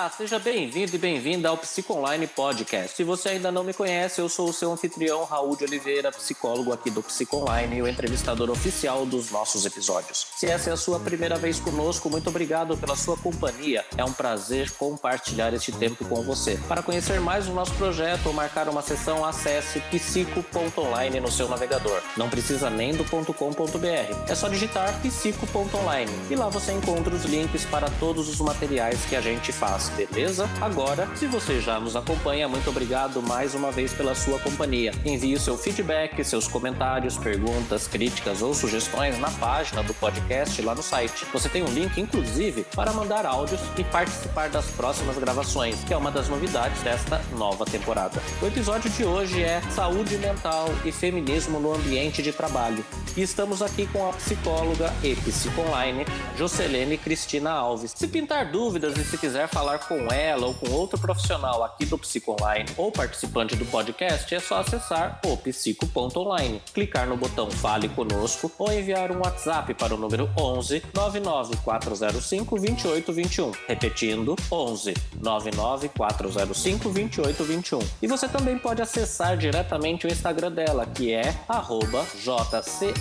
Olá, seja bem-vindo e bem-vinda ao Psico Online Podcast. Se você ainda não me conhece, eu sou o seu anfitrião Raul de Oliveira, psicólogo aqui do Psico Online e o entrevistador oficial dos nossos episódios. Se essa é a sua primeira vez conosco, muito obrigado pela sua companhia. É um prazer compartilhar este tempo com você. Para conhecer mais o nosso projeto ou marcar uma sessão, acesse psico.online no seu navegador. Não precisa nem do .com.br, é só digitar psico.online e lá você encontra os links para todos os materiais que a gente faz, beleza? Agora, se você já nos acompanha, muito obrigado mais uma vez pela sua companhia. Envie o seu feedback, seus comentários, perguntas, críticas ou sugestões na página do podcast lá no site. Você tem um link, inclusive, para mandar áudios e participar das próximas gravações, que é uma das novidades desta nova temporada. O episódio de hoje é Saúde Mental e Feminismo no Ambiente de Trabalho. E estamos aqui com a psicóloga e psico-online Jocelene Cristina Alves. Se pintar dúvidas e se quiser falar com ela ou com outro profissional aqui do Psico Online ou participante do podcast, é só acessar o psico.online, clicar no botão Fale Conosco ou enviar um WhatsApp para o número 11 99405 2821. Repetindo, 11 99405 2821. E você também pode acessar diretamente o Instagram dela, que é @jca_psico,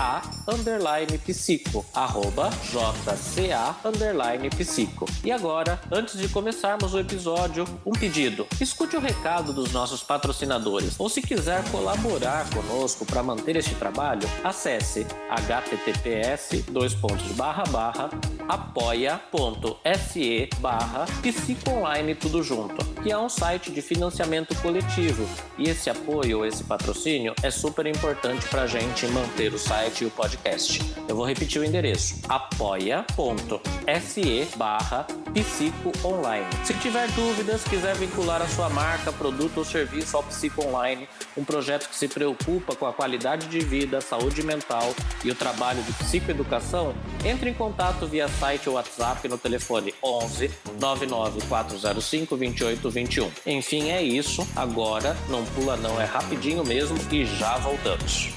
@jca_psico. E agora, antes de começarmos o episódio, um pedido. Escute o recado dos nossos patrocinadores. Ou se quiser colaborar conosco para manter este trabalho, acesse https://apoia.se/psicoonline tudo junto, que é um site de financiamento coletivo. E esse apoio ou esse patrocínio é super importante para a gente manter o site e o podcast. Eu vou repetir o endereço: apoia.se/psicoonline. Se tiver dúvidas, quiser vincular a sua marca, produto ou serviço ao Psico Online, um projeto que se preocupa com a qualidade de vida, saúde mental e o trabalho de psicoeducação, entre em contato via site ou WhatsApp no telefone 11 99405 2821. Enfim, é isso. Agora, não pula não, é rapidinho mesmo e já voltamos.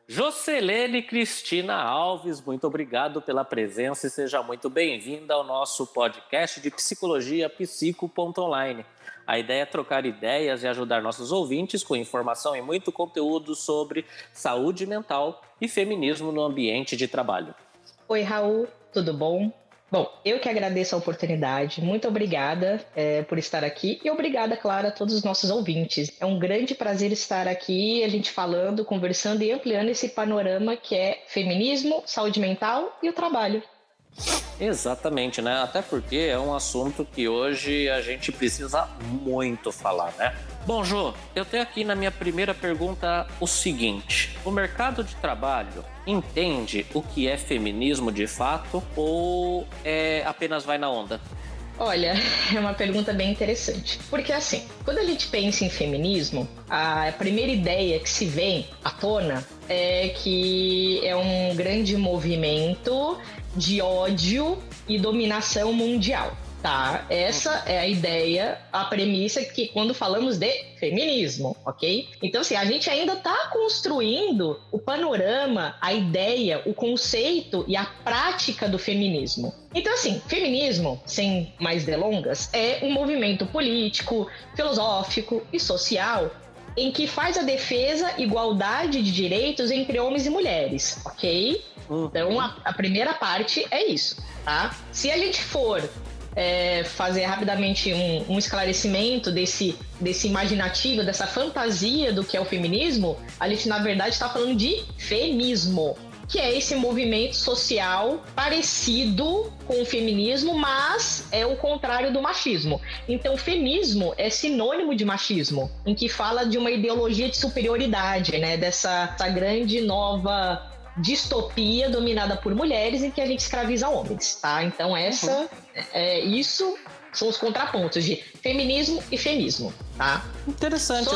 Jocelene Cristina Alves, muito obrigado pela presença e seja muito bem-vinda ao nosso podcast de psicologia Psico.online. A ideia é trocar ideias e ajudar nossos ouvintes com informação e muito conteúdo sobre saúde mental e feminismo no ambiente de trabalho. Oi, Raul, tudo bom? Bom, eu que agradeço a oportunidade, muito obrigada por estar aqui e obrigada, claro, a todos os nossos ouvintes. É um grande prazer estar aqui, a gente falando, conversando e ampliando esse panorama que é feminismo, saúde mental e o trabalho. Exatamente, né? Até porque é um assunto que hoje a gente precisa muito falar, né? Bom, Jô, eu tenho aqui na minha primeira pergunta o seguinte: o mercado de trabalho entende o que é feminismo de fato ou apenas vai na onda? Olha, é uma pergunta bem interessante, porque assim, quando a gente pensa em feminismo, a primeira ideia que se vem à tona é que é um grande movimento de ódio e dominação mundial, tá? Essa é a ideia, a premissa que quando falamos de feminismo, ok? Então, assim, a gente ainda está construindo o panorama, a ideia, o conceito e a prática do feminismo. Então, assim, feminismo, sem mais delongas, é um movimento político, filosófico e social em que faz a defesa e igualdade de direitos entre homens e mulheres, ok? Então, a primeira parte é isso, tá? Se a gente for fazer rapidamente um esclarecimento desse imaginativo, dessa fantasia do que é o feminismo, a gente, na verdade, está falando de femismo, que é esse movimento social parecido com o feminismo, mas é o contrário do machismo. Então, feminismo é sinônimo de machismo, em que fala de uma ideologia de superioridade, né? Dessa grande nova distopia dominada por mulheres em que a gente escraviza homens, tá? Então, isso são os contrapontos de feminismo e femismo, tá? Interessante,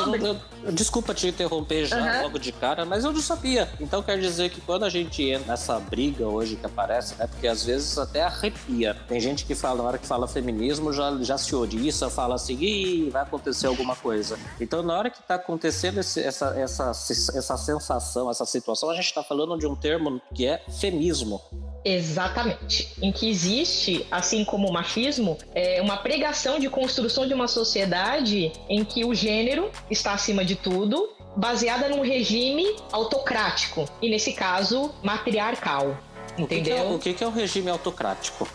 desculpa te interromper já logo de cara, mas eu não sabia. Então quer dizer que quando a gente entra nessa briga hoje que aparece, né? Porque às vezes até arrepia. Tem gente que fala, na hora que fala feminismo, já se oriça, fala assim, ih, vai acontecer alguma coisa. Então na hora que tá acontecendo essa sensação, essa situação, a gente tá falando de um termo que é femismo. Exatamente. Em que existe, assim como o machismo, uma pregação de construção de uma sociedade em que o gênero está acima de tudo, baseada num regime autocrático, e nesse caso, matriarcal. Entendeu? O que é o regime autocrático?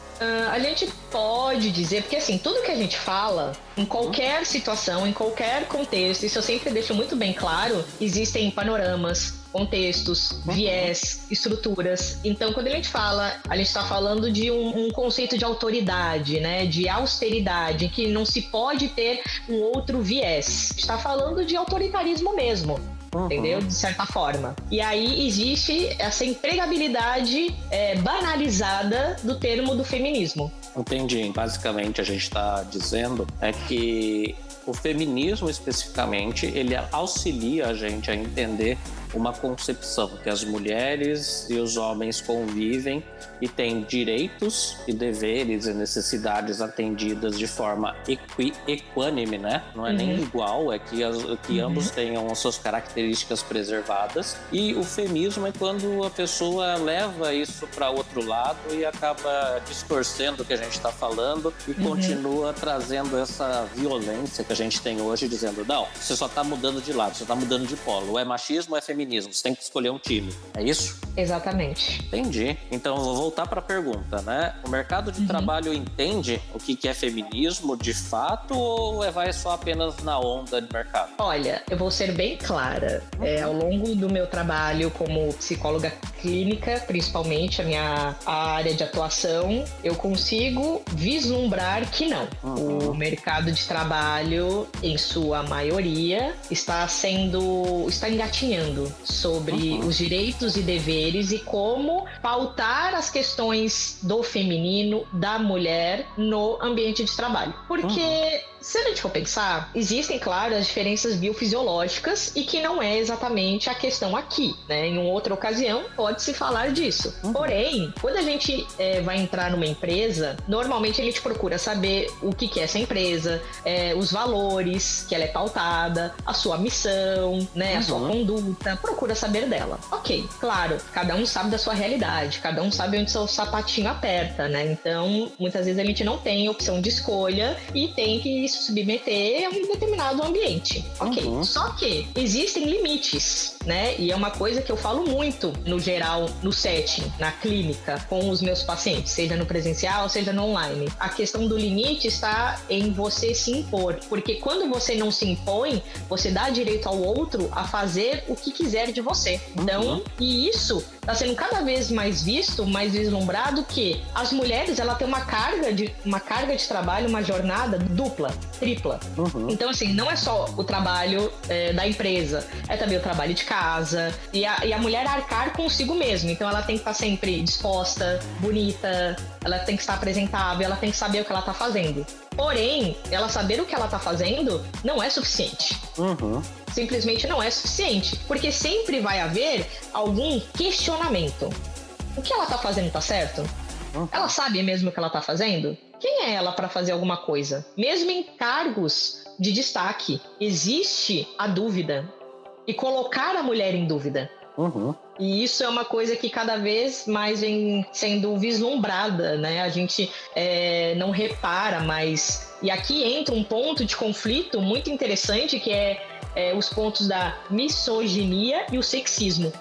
A gente pode dizer, porque assim, tudo que a gente fala, em qualquer situação, em qualquer contexto, isso eu sempre deixo muito bem claro, existem panoramas, contextos, viés, estruturas. Então, quando a gente fala, a gente está falando de um conceito de autoridade, né? De austeridade, que não se pode ter um outro viés. Está falando de autoritarismo mesmo. Entendeu? De certa forma. E aí existe essa empregabilidade banalizada do termo do feminismo. Entendi. Basicamente, a gente está dizendo que o feminismo, especificamente, ele auxilia a gente a entender uma concepção que as mulheres e os homens convivem e têm direitos e deveres e necessidades atendidas de forma equânime, né? Não é nem igual, é que ambos tenham as suas características preservadas. E o feminismo é quando a pessoa leva isso para outro lado e acaba distorcendo o que a gente está falando e continua trazendo essa violência que a gente tem hoje, dizendo, não, você só está mudando de lado, você está mudando de polo. Ou é machismo ou é feminismo. Você tem que escolher um time. É isso? Exatamente. Entendi. Então, eu vou voltar para a pergunta, né? O mercado de trabalho entende o que é feminismo de fato ou vai só apenas na onda de mercado? Olha, eu vou ser bem clara. Ao longo do meu trabalho como psicóloga clínica, principalmente a minha área de atuação, eu consigo vislumbrar que não. O mercado de trabalho, em sua maioria, está engatinhando sobre os direitos e deveres e como pautar as questões do feminino, da mulher, no ambiente de trabalho. Porque, se a gente for pensar, existem, claro, as diferenças biofisiológicas e que não é exatamente a questão aqui, né? Em uma outra ocasião, pode-se falar disso. Porém, quando a gente vai entrar numa empresa, normalmente a gente procura saber o que é essa empresa, os valores que ela é pautada, a sua missão, né? A sua conduta, procura saber dela. Ok, claro, cada um sabe da sua realidade, cada um sabe onde seu sapatinho aperta, né? Então, muitas vezes a gente não tem opção de escolha e tem que se submeter a um determinado ambiente. Ok, só que existem limites, né? E é uma coisa que eu falo muito, no geral, no setting, na clínica, com os meus pacientes, seja no presencial, seja no online. A questão do limite está em você se impor, porque quando você não se impõe, você dá direito ao outro a fazer o que quiser de você. Então, e isso está sendo cada vez mais visto, mais vislumbrado, que as mulheres, ela tem uma carga de trabalho, uma jornada dupla, tripla. Então, assim, não é só o trabalho da empresa, é também o trabalho de casa e a mulher arcar consigo mesma. Então, ela tem que estar sempre disposta, bonita, ela tem que estar apresentável, ela tem que saber o que ela está fazendo. Porém, ela saber o que ela está fazendo não é suficiente. Simplesmente não é suficiente, porque sempre vai haver algum questionamento. O que ela está fazendo está certo? Ela sabe mesmo o que ela está fazendo? Quem é ela para fazer alguma coisa? Mesmo em cargos de destaque, existe a dúvida e colocar a mulher em dúvida. E isso é uma coisa que cada vez mais vem sendo vislumbrada, né? A gente não repara mais. E aqui entra um ponto de conflito muito interessante, que é os pontos da misoginia e o sexismo.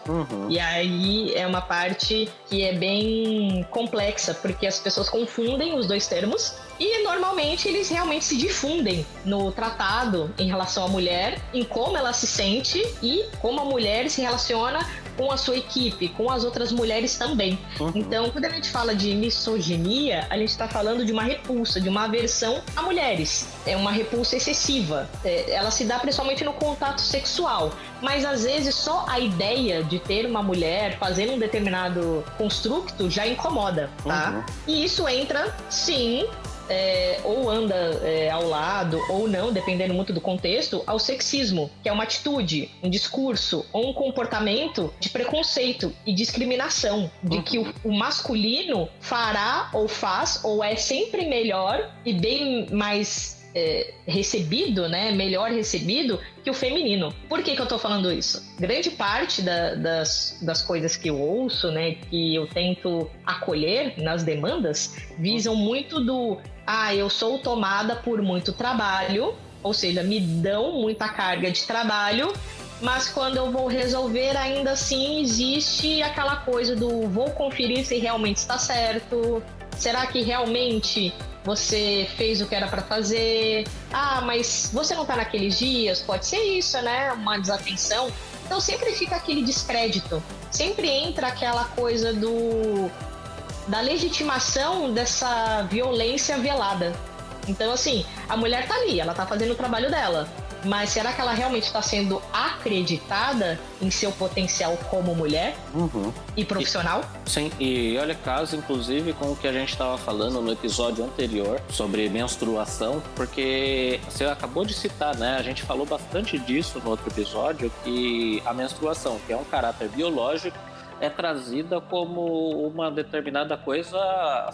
E aí é uma parte que é bem complexa, porque as pessoas confundem os dois termos e normalmente eles realmente se difundem no tratado em relação à mulher, em como ela se sente e como a mulher se relaciona com a sua equipe, com as outras mulheres também. Então, quando a gente fala de misoginia, a gente está falando de uma repulsa, de uma aversão a mulheres. É uma repulsa excessiva. Ela se dá principalmente no contato sexual. Mas, às vezes, só a ideia de ter uma mulher fazendo um determinado construto já incomoda, tá? E isso entra, sim, ou anda ao lado ou não, dependendo muito do contexto, ao sexismo, que é uma atitude, um discurso ou um comportamento de preconceito e discriminação, de que o masculino fará ou faz ou é sempre melhor e bem mais recebido, né? Melhor recebido que o feminino. Por que eu tô falando isso? Grande parte das coisas que eu ouço, né? Que eu tento acolher nas demandas, visam muito eu sou tomada por muito trabalho, ou seja, me dão muita carga de trabalho, mas quando eu vou resolver, ainda assim existe aquela coisa do vou conferir se realmente está certo, será que realmente você fez o que era para fazer? Mas você não está naqueles dias? Pode ser isso, né? Uma desatenção. Então sempre fica aquele descrédito, sempre entra aquela coisa da legitimação dessa violência velada. Então, assim, a mulher tá ali, ela tá fazendo o trabalho dela. Mas será que ela realmente está sendo acreditada em seu potencial como mulher e profissional? Sim, e olha caso, inclusive, com o que a gente estava falando no episódio anterior sobre menstruação, porque você acabou de citar, né? A gente falou bastante disso no outro episódio, que a menstruação, que é um caráter biológico, é trazida como uma determinada coisa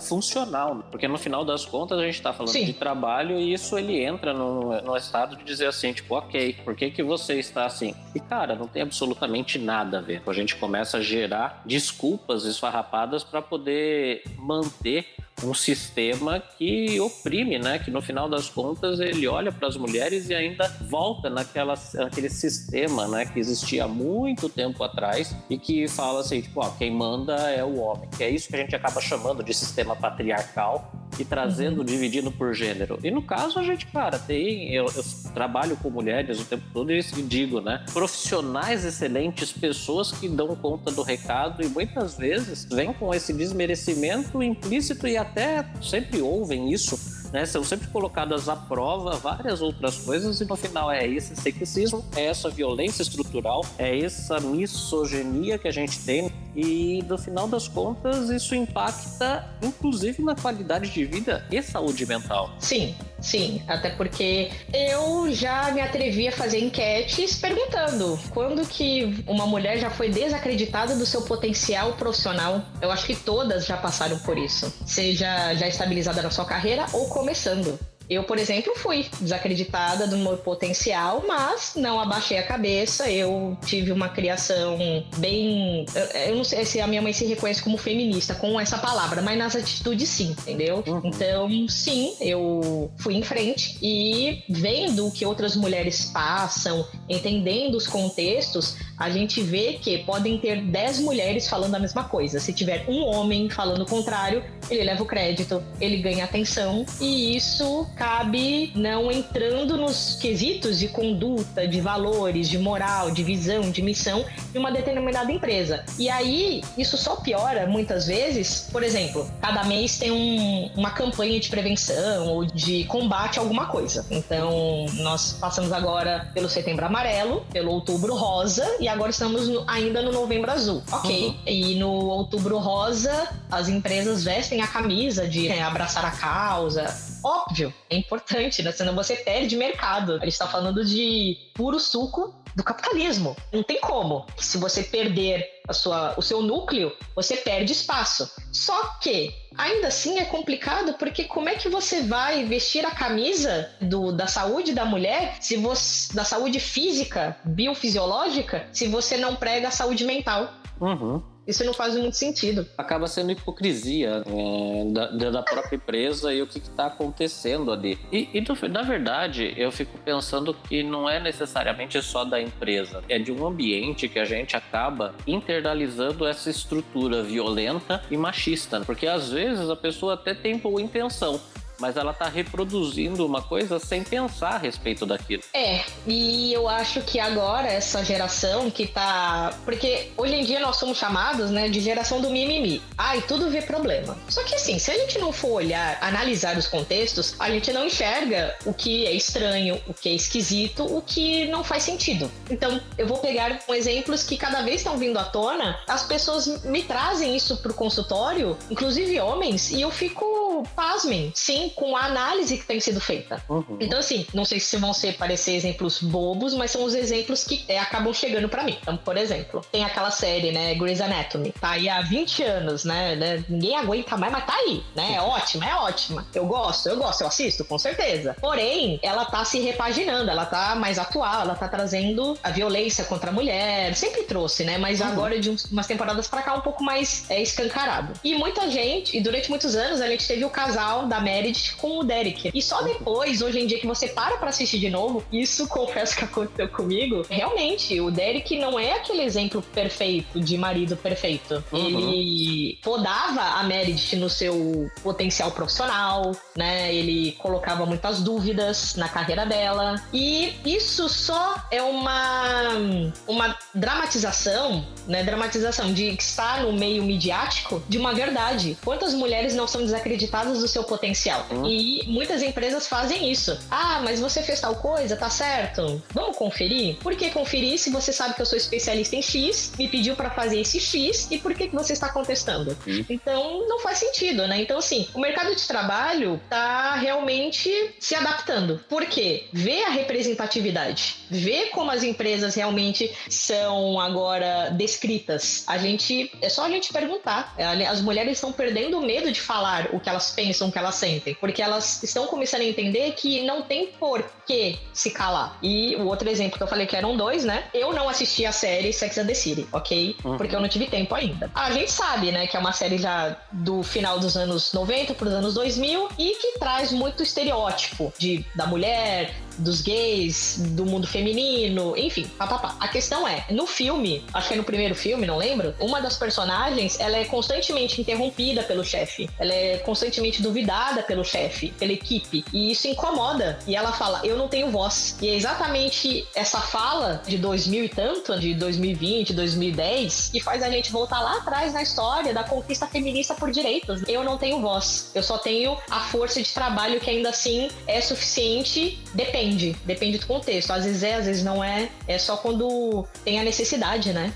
funcional, porque no final das contas a gente está falando de trabalho e isso ele entra no estado de dizer assim, tipo, ok, por que você está assim? E cara, não tem absolutamente nada a ver. A gente começa a gerar desculpas esfarrapadas para poder manter um sistema que oprime, né? Que no final das contas ele olha para as mulheres e ainda volta naquele sistema, né? Que existia há muito tempo atrás e que fala assim, tipo, quem manda é o homem. Que é isso que a gente acaba chamando de sistema patriarcal e trazendo, dividindo por gênero. E no caso a gente, cara, eu trabalho com mulheres o tempo todo e digo, né? Profissionais excelentes, pessoas que dão conta do recado e muitas vezes vêm com esse desmerecimento implícito e até sempre ouvem isso, né? São sempre colocadas à prova várias outras coisas e no final é esse sexismo, é essa violência estrutural, é essa misoginia que a gente tem e no final das contas isso impacta inclusive na qualidade de vida e saúde mental. Sim, até porque eu já me atrevi a fazer enquetes perguntando quando que uma mulher já foi desacreditada do seu potencial profissional. Eu acho que todas já passaram por isso, seja já estabilizada na sua carreira ou começando. Eu, por exemplo, fui desacreditada do meu potencial, mas não abaixei a cabeça. Eu tive uma criação bem... Eu não sei se a minha mãe se reconhece como feminista com essa palavra, mas nas atitudes sim, entendeu? Então, sim, eu fui em frente e vendo o que outras mulheres passam, entendendo os contextos, a gente vê que podem ter 10 mulheres falando a mesma coisa. Se tiver um homem falando o contrário, ele leva o crédito, ele ganha atenção e isso cabe não entrando nos quesitos de conduta, de valores, de moral, de visão, de missão de uma determinada empresa. E aí, isso só piora muitas vezes. Por exemplo, cada mês tem uma campanha de prevenção ou de combate a alguma coisa. Então, nós passamos agora pelo Setembro Amarelo, pelo Outubro Rosa e agora estamos ainda no Novembro Azul. Ok. E no Outubro Rosa, as empresas vestem a camisa de abraçar a causa. Óbvio, é importante, né? Senão você perde mercado. A gente tá falando de puro suco do capitalismo. Não tem como. Se você perder o seu núcleo, você perde espaço. Só que, ainda assim, é complicado porque como é que você vai vestir a camisa da saúde da mulher, da saúde física, biofisiológica, se você não prega a saúde mental? Isso não faz muito sentido. Acaba sendo hipocrisia da própria empresa e o que está acontecendo ali. E na verdade, eu fico pensando que não é necessariamente só da empresa. É de um ambiente que a gente acaba internalizando essa estrutura violenta e machista. Porque às vezes a pessoa até tem boa intenção, mas ela tá reproduzindo uma coisa sem pensar a respeito daquilo. E eu acho que agora essa geração que tá... Porque hoje em dia nós somos chamados, né, de geração do mimimi. Tudo vê problema. Só que assim, se a gente não for analisar os contextos, a gente não enxerga o que é estranho, o que é esquisito, o que não faz sentido. Então, eu vou pegar exemplos que cada vez estão vindo à tona, as pessoas me trazem isso pro consultório, inclusive homens, e eu fico pasmem, sim, com a análise que tem sido feita. Então, assim, não sei se vão parecer exemplos bobos, mas são os exemplos que acabam chegando pra mim. Então, por exemplo, tem aquela série, né, Grey's Anatomy, tá aí há 20 anos, né, ninguém aguenta mais, mas tá aí, né, é ótima. Eu gosto, eu assisto, com certeza. Porém, ela tá se repaginando, ela tá mais atual, ela tá trazendo a violência contra a mulher, sempre trouxe, né, mas agora de umas temporadas pra cá um pouco mais escancarado. E muita gente, e durante muitos anos, a gente teve o casal da Meredith com o Derek. E só depois, hoje em dia, que você para pra assistir de novo, isso confesso que aconteceu comigo, realmente, o Derek não é aquele exemplo perfeito de marido perfeito. Ele podava a Meredith no seu potencial profissional, né? Ele colocava muitas dúvidas na carreira dela. E isso só é uma dramatização, né? Dramatização de estar no meio midiático de uma verdade. Quantas mulheres não são desacreditadas do seu potencial? E muitas empresas fazem isso. Ah, mas você fez tal coisa, tá certo? Vamos conferir? Por que conferir se você sabe que eu sou especialista em X, me pediu pra fazer esse X, e por que você está contestando? Então, não faz sentido, né? Então, assim, o mercado de trabalho tá realmente se adaptando. Por quê? Vê a representatividade. Vê como as empresas realmente são agora descritas. É só a gente perguntar. As mulheres estão perdendo o medo de falar o que elas pensam, o que elas sentem, porque elas estão começando a entender que não tem por que se calar. E o outro exemplo que eu falei que eram dois, né? Eu não assisti a série Sex and the City, ok? Porque eu não tive tempo ainda. A gente sabe, né, que é uma série já do final dos anos 90 para os anos 2000 e que traz muito estereótipo da mulher, dos gays, do mundo feminino, enfim, papapá. A questão é, no filme, acho que é no primeiro filme, não lembro, uma das personagens, ela é constantemente interrompida pelo chefe, ela é constantemente duvidada pelo chefe, pela equipe, e isso incomoda, e ela fala, eu não tenho voz. E é exatamente essa fala de 2000 e tanto, de 2020, 2010, que faz a gente voltar lá atrás na história da conquista feminista por direitos. Eu não tenho voz, eu só tenho a força de trabalho que ainda assim é suficiente, depende do contexto. Às vezes não é só quando tem a necessidade, né?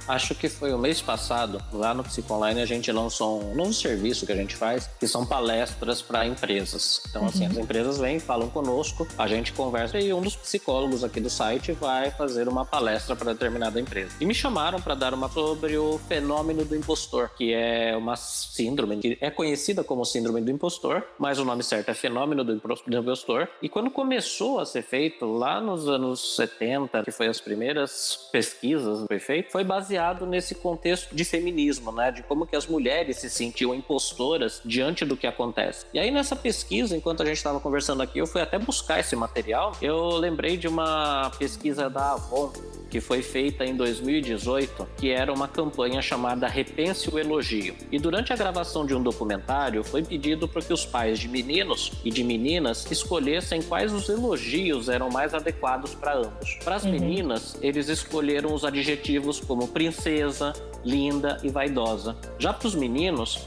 Acho que foi o mês passado, lá no Psiconline, a gente lançou um novo serviço que a gente faz, que são palestras para empresas. Então, assim, as empresas vêm, falam conosco, a gente conversa e um dos psicólogos aqui do site vai fazer uma palestra para determinada empresa. E me chamaram para dar uma sobre o fenômeno do impostor, que é uma síndrome, que é conhecida como síndrome do impostor, mas o nome certo é fenômeno do impostor. E quando começou a ser feito, lá nos anos 70, que foi as primeiras pesquisas que foi feito, foi baseado nesse contexto de feminismo, né? De como que as mulheres se sentiam impostoras diante do que acontece. E aí nessa pesquisa, enquanto a gente estava conversando aqui, eu fui até buscar esse material, eu lembrei de uma pesquisa da Avon, que foi feita em 2018, que era uma campanha chamada Repense o Elogio. E durante a gravação de um documentário, foi pedido para que os pais de meninos e de meninas escolhessem quais os elogios eram mais adequados para ambos. Para as meninas, eles escolheram os adjetivos como princesa, linda e vaidosa. Já para os meninos,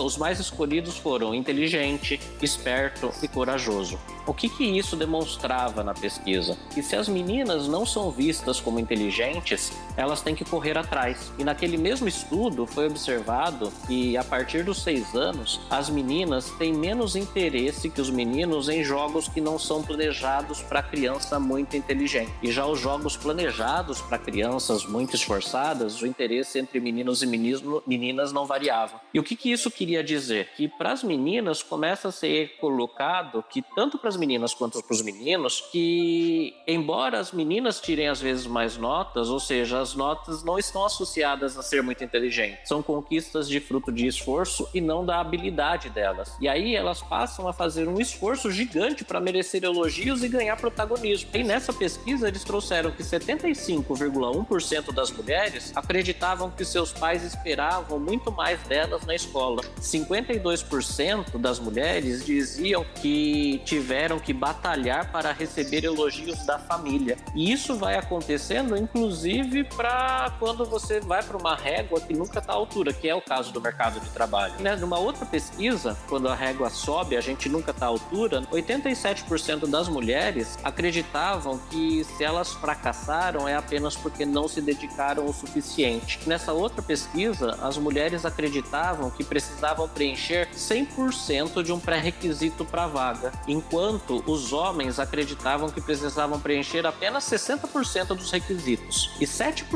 os mais escolhidos foram inteligente, esperto e corajoso. O que isso demonstrava na pesquisa? Que se as meninas não são vistas como inteligentes, elas têm que correr atrás. E naquele mesmo estudo foi observado que a partir dos 6 anos, as meninas têm menos interesse que os meninos em jogos que não são planejados para criança muito inteligente. E já os jogos planejados para crianças muito esforçadas, o interesse entre meninos e meninas não variava. E o que isso queria dizer? Que para as meninas começa a ser colocado que tanto para as meninas quanto para os meninos, que embora as meninas tirem às vezes mais notas, ou seja, as notas não estão associadas a ser muito inteligente, são conquistas de fruto de esforço e não da habilidade delas. E aí elas passam a fazer um esforço gigante para merecer elogios e ganhar protagonismo. E nessa pesquisa eles trouxeram que 75,1% das mulheres acreditavam que seus pais esperavam muito mais delas na escola. 52% das mulheres diziam que tiveram que batalhar para receber elogios da família. E isso vai acontecendo, inclusive, para quando você vai para uma régua que nunca está à altura, que é o caso do mercado de trabalho. Né? Numa outra pesquisa, quando a régua sobe, a gente nunca está à altura, 87% das mulheres acreditavam que se elas fracassaram é apenas porque não se dedicaram o suficiente. Nessa outra pesquisa, as mulheres acreditavam que precisavam preencher 100% de um pré-requisito para a vaga, enquanto os homens acreditavam que precisavam preencher apenas 60% dos requisitos. E 7%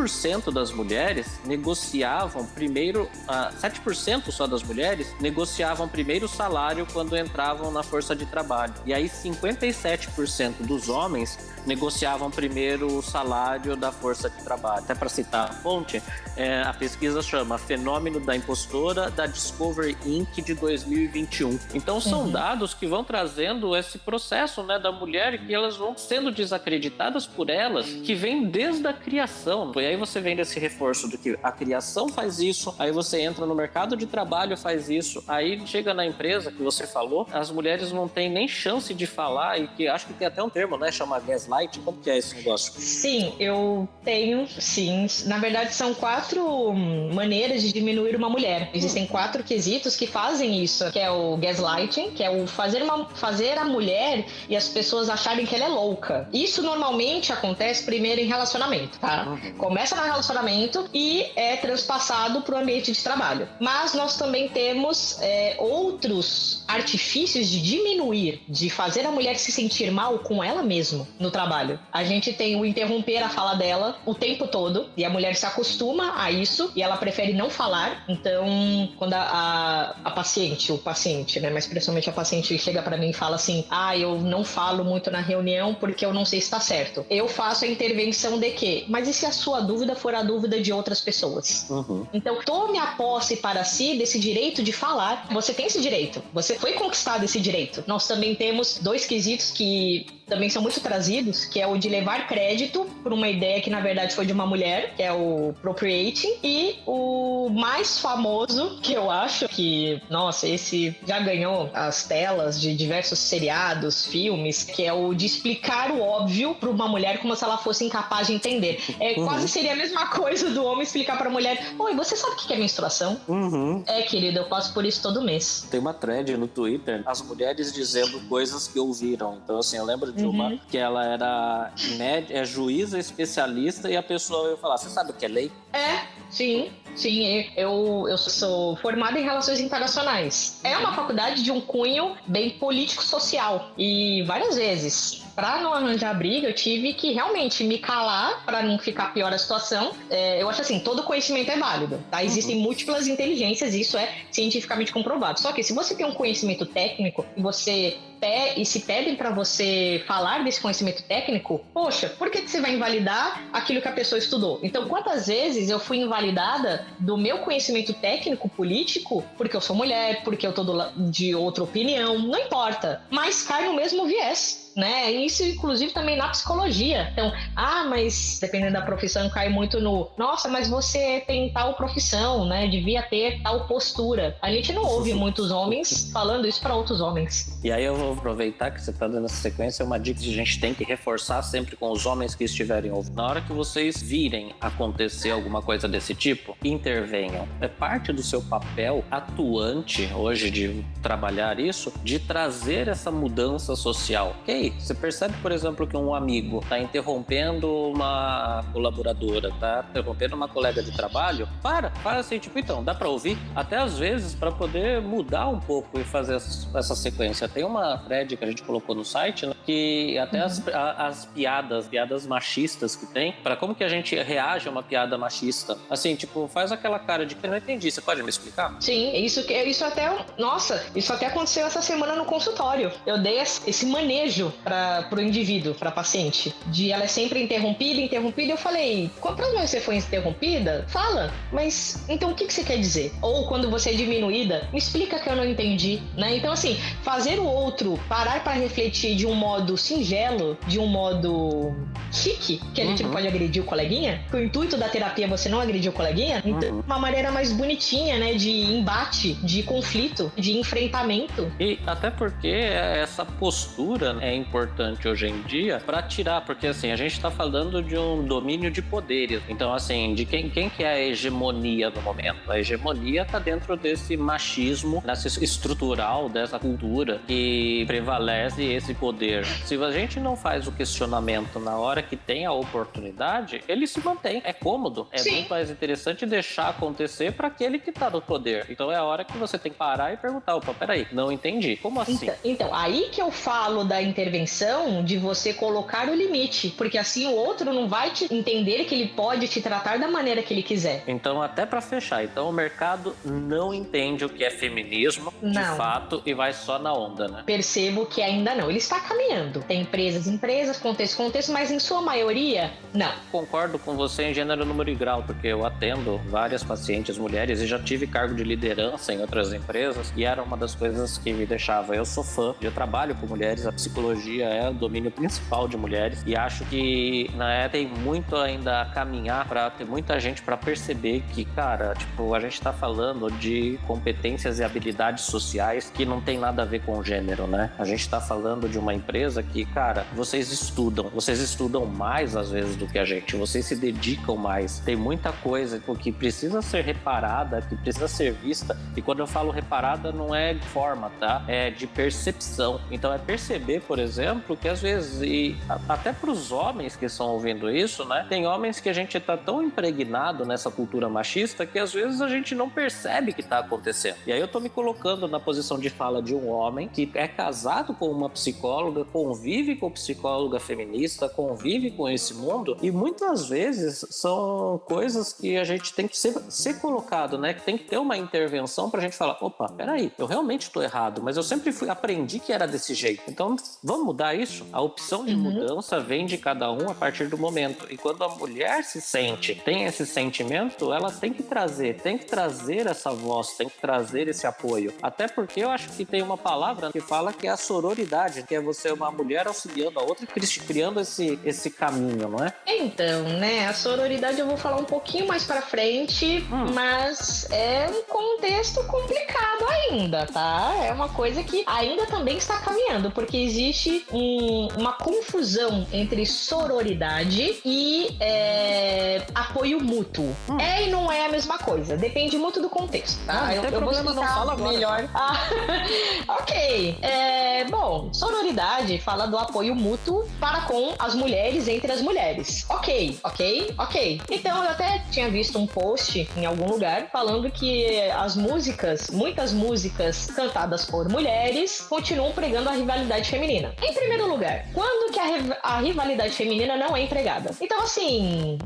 das mulheres negociavam primeiro, 7% só das mulheres negociavam primeiro o salário quando entravam na força de trabalho. E aí 57% dos homens negociavam primeiro o salário da força de trabalho. Até para citar a fonte, a pesquisa chama Fenômeno da Impostora da Discovery Inc. de 2021. Então são dados que vão trazendo esse processo, né, da mulher, que elas vão sendo desacreditadas por elas, que vem desde a criação. E aí você vem desse reforço do que a criação faz isso, aí você entra no mercado de trabalho, faz isso, aí chega na empresa que você falou, as mulheres não têm nem chance de falar, e que acho que tem até um termo, né, chama gaslight. Como que é esse negócio? Sim, eu tenho, sim. Na verdade, são 4 maneiras de diminuir uma mulher. Existem 4 quesitos que fazem isso, que é o gaslighting, que é o fazer a mulher e as pessoas acharem que ela é louca. Isso normalmente acontece primeiro em relacionamento, tá? Começa no relacionamento e é transpassado para o ambiente de trabalho. Mas nós também temos outros artifícios de diminuir, de fazer a mulher se sentir mal com ela mesma no trabalho. A gente tem o interromper a fala dela o tempo todo, e a mulher se acostuma a isso e ela prefere não falar. Então, quando a paciente, o paciente, né, mas principalmente a paciente chega pra mim e fala assim: eu não falo muito na reunião porque eu não sei se tá certo. Eu faço a intervenção de quê? Mas e se a sua dúvida for a dúvida de outras pessoas? Então, tome a posse para si desse direito de falar. Você tem esse direito. Você foi conquistado esse direito. Nós também temos 2 quesitos que também são muito trazidos, que é o de levar crédito por uma ideia que na verdade foi de uma mulher, que é o appropriating, e o mais famoso, que eu acho que, nossa, esse já ganhou as telas de diversos seriados, filmes, que é o de explicar o óbvio para uma mulher como se ela fosse incapaz de entender. Quase seria a mesma coisa do homem explicar para a mulher: oi, você sabe o que é menstruação? Querido, eu passo por isso todo mês. Tem uma thread no Twitter, as mulheres dizendo coisas que ouviram. Então, assim, eu lembro de uma que ela era juíza especialista e a pessoa ia falar: você sabe o que é lei? Sim. Eu sou formada em Relações Internacionais. É uma faculdade de um cunho bem político-social. E várias vezes, para não arranjar briga, eu tive que realmente me calar para não ficar pior a situação. Eu acho assim, todo conhecimento é válido, tá? Existem múltiplas inteligências, isso é cientificamente comprovado. Só que se você tem um conhecimento técnico e se pedem para você falar desse conhecimento técnico, poxa, por que você vai invalidar aquilo que a pessoa estudou? Então, quantas vezes eu fui invalidada do meu conhecimento técnico político porque eu sou mulher, porque eu tô de outra opinião, não importa, mas cai no mesmo viés, né? Isso, inclusive, também na psicologia. Então, mas dependendo da profissão, cai muito no: nossa, mas você tem tal profissão, né? Devia ter tal postura. A gente não ouve muitos homens falando isso para outros homens. E aí eu vou aproveitar que você está dando essa sequência, uma dica que a gente tem que reforçar sempre com os homens que estiverem ouvindo. Na hora que vocês virem acontecer alguma coisa desse tipo, intervenham. É parte do seu papel atuante hoje de trabalhar isso, de trazer essa mudança social. Ok? Você percebe, por exemplo, que um amigo está interrompendo uma colaboradora, está interrompendo uma colega de trabalho, para assim, tipo, então, dá para ouvir? Até às vezes, para poder mudar um pouco e fazer essa sequência. Tem uma thread que a gente colocou no site, né, que até as piadas machistas que tem, para como que a gente reage a uma piada machista. Assim, tipo, faz aquela cara de que eu não entendi, você pode me explicar? Sim, isso até aconteceu essa semana no consultório. Eu dei esse manejo para o indivíduo, para a paciente, de ela é sempre interrompida, eu falei: quantas vezes você foi interrompida? Fala, mas então o que você quer dizer? Ou quando você é diminuída, me explica que eu não entendi, né? Então, assim, fazer o outro parar para refletir de um modo singelo, de um modo chique, que a gente não pode agredir o coleguinha, que o intuito da terapia é você não agredir o coleguinha, então uma maneira mais bonitinha, né, de embate, de conflito, de enfrentamento. E até porque essa postura é importante hoje em dia para tirar, porque assim, a gente tá falando de um domínio de poderes. Então, assim, de quem que é a hegemonia no momento? A hegemonia tá dentro desse machismo, dessa estrutural, dessa cultura que prevalece esse poder. Se a gente não faz o questionamento na hora que tem a oportunidade, ele se mantém. É cômodo. É muito mais interessante deixar acontecer para aquele que tá no poder. Então é a hora que você tem que parar e perguntar, opa, peraí, não entendi. Como assim? Então, aí que eu falo da intervenção, de você colocar o limite, porque assim o outro não vai te entender que ele pode te tratar da maneira que ele quiser. Então, até para fechar, então o mercado não entende o que é feminismo de fato e vai só na onda, né? Percebo que ainda não. Ele está caminhando. Tem empresas, contexto, mas em sua maioria, não. Concordo com você em gênero, número e grau, porque eu atendo várias pacientes mulheres e já tive cargo de liderança em outras empresas e era uma das coisas que me deixava. Eu sou fã, eu trabalho com mulheres, a psicologia é o domínio principal de mulheres e acho que tem muito ainda a caminhar para ter muita gente para perceber que, cara, tipo, a gente tá falando de competências e habilidades sociais que não tem nada a ver com gênero, né? A gente tá falando de uma empresa que, cara, vocês estudam mais às vezes do que a gente, vocês se dedicam mais, tem muita coisa que precisa ser reparada, que precisa ser vista, e quando eu falo reparada não é de forma, tá? É de percepção. Então é perceber, por exemplo, que às vezes, e até pros homens que estão ouvindo isso, né? Tem homens que a gente tá tão impregnado nessa cultura machista que às vezes a gente não percebe que tá acontecendo. E aí eu tô me colocando na posição de fala de um homem que é casado com uma psicóloga, convive com psicóloga feminista, convive com esse mundo, e muitas vezes são coisas que a gente tem que ser colocado, né? Que tem que ter uma intervenção pra gente falar, opa, peraí, eu realmente tô errado, mas eu sempre aprendi que era desse jeito. Então, vamos mudar isso? A opção de mudança vem de cada um a partir do momento. E quando a mulher se sente, tem esse sentimento, ela tem que trazer essa voz, tem que trazer esse apoio. Até porque eu acho que tem uma palavra que fala que é a sororidade, que é você, uma mulher auxiliando a outra, criando esse caminho, não é? Então, né, a sororidade eu vou falar um pouquinho mais pra frente, mas é um contexto complicado ainda, tá? É uma coisa que ainda também está caminhando, porque existe uma confusão entre sororidade e apoio mútuo. É e não é a mesma coisa, depende muito do contexto, tá? Eu vou explicar não fala agora, melhor. Ok. Bom, sororidade fala do apoio mútuo para com as mulheres entre as mulheres. Ok. Então eu até tinha visto um post em algum lugar falando que muitas músicas cantadas por mulheres continuam pregando a rivalidade feminina. Em primeiro lugar, quando que a rivalidade feminina não é empregada? Então, assim,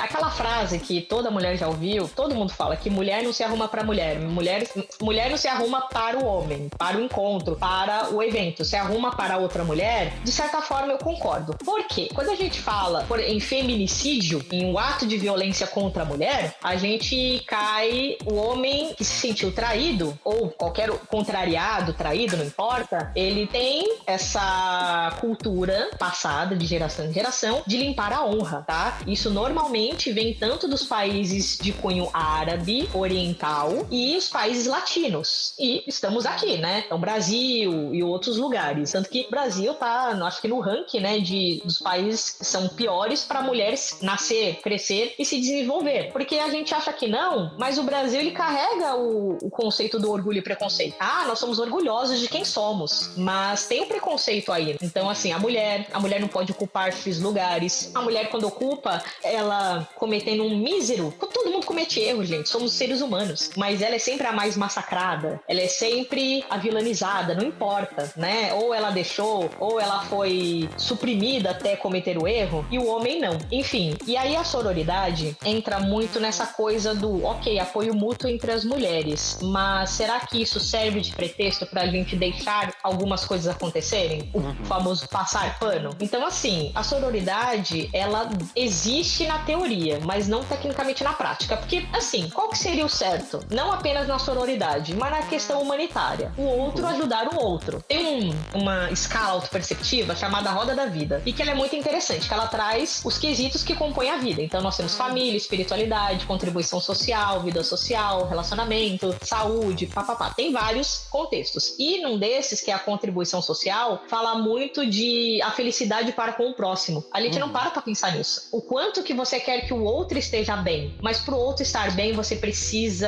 aquela frase que toda mulher já ouviu, todo mundo fala que mulher não se arruma pra mulher, mulher não se arruma para o homem, para o encontro, para o evento, se arruma para outra mulher. De certa forma eu concordo. Por quê? Quando a gente fala em feminicídio, em um ato de violência contra a mulher, a gente cai, o homem que se sentiu traído, ou qualquer contrariado, traído, não importa, ele tem essa cultura passada de geração em geração de limpar a honra, tá? Isso normalmente vem tanto dos países de cunho árabe, oriental e os países latinos. E estamos aqui, né? Então, Brasil e outros lugares. Tanto que o Brasil tá, acho que no ranking, né, dos países que são piores para mulheres nascer, crescer e se desenvolver. Porque a gente acha que não, mas o Brasil, ele carrega o conceito do orgulho e preconceito. Nós somos orgulhosos de quem somos, mas tem o preconceito aí. Então, assim, a mulher não pode ocupar X lugares. A mulher, quando ocupa, ela cometendo um mísero, todo mundo comete erros, gente, somos seres humanos, mas ela é sempre a mais massacrada, ela é sempre a vilanizada, não importa, né? Ou ela deixou, ou ela foi suprimida até cometer o erro, e o homem não. Enfim, e aí a sororidade entra muito nessa coisa do, ok, apoio mútuo entre as mulheres, mas será que isso serve de pretexto pra gente deixar algumas coisas acontecerem? O famoso passar pano? Então, assim, a sororidade, ela existe na teoria, mas não tecnicamente na prática, porque, assim, qual que seria o certo? Não apenas na sororidade, mas na questão humanitária. O outro ajudar o outro. Tem uma escala autoperceptiva chamada Roda da Vida, e que ela é muito interessante, que ela traz os quesitos que compõem a vida. Então, nós temos família, espiritualidade, contribuição social, vida social, relacionamento, saúde, papapá. Tem vários contextos. E num desses, que é a contribuição social, fala fala muito de a felicidade para com o próximo. A gente não para pra pensar nisso. O quanto que você quer que o outro esteja bem, mas pro outro estar bem, você precisa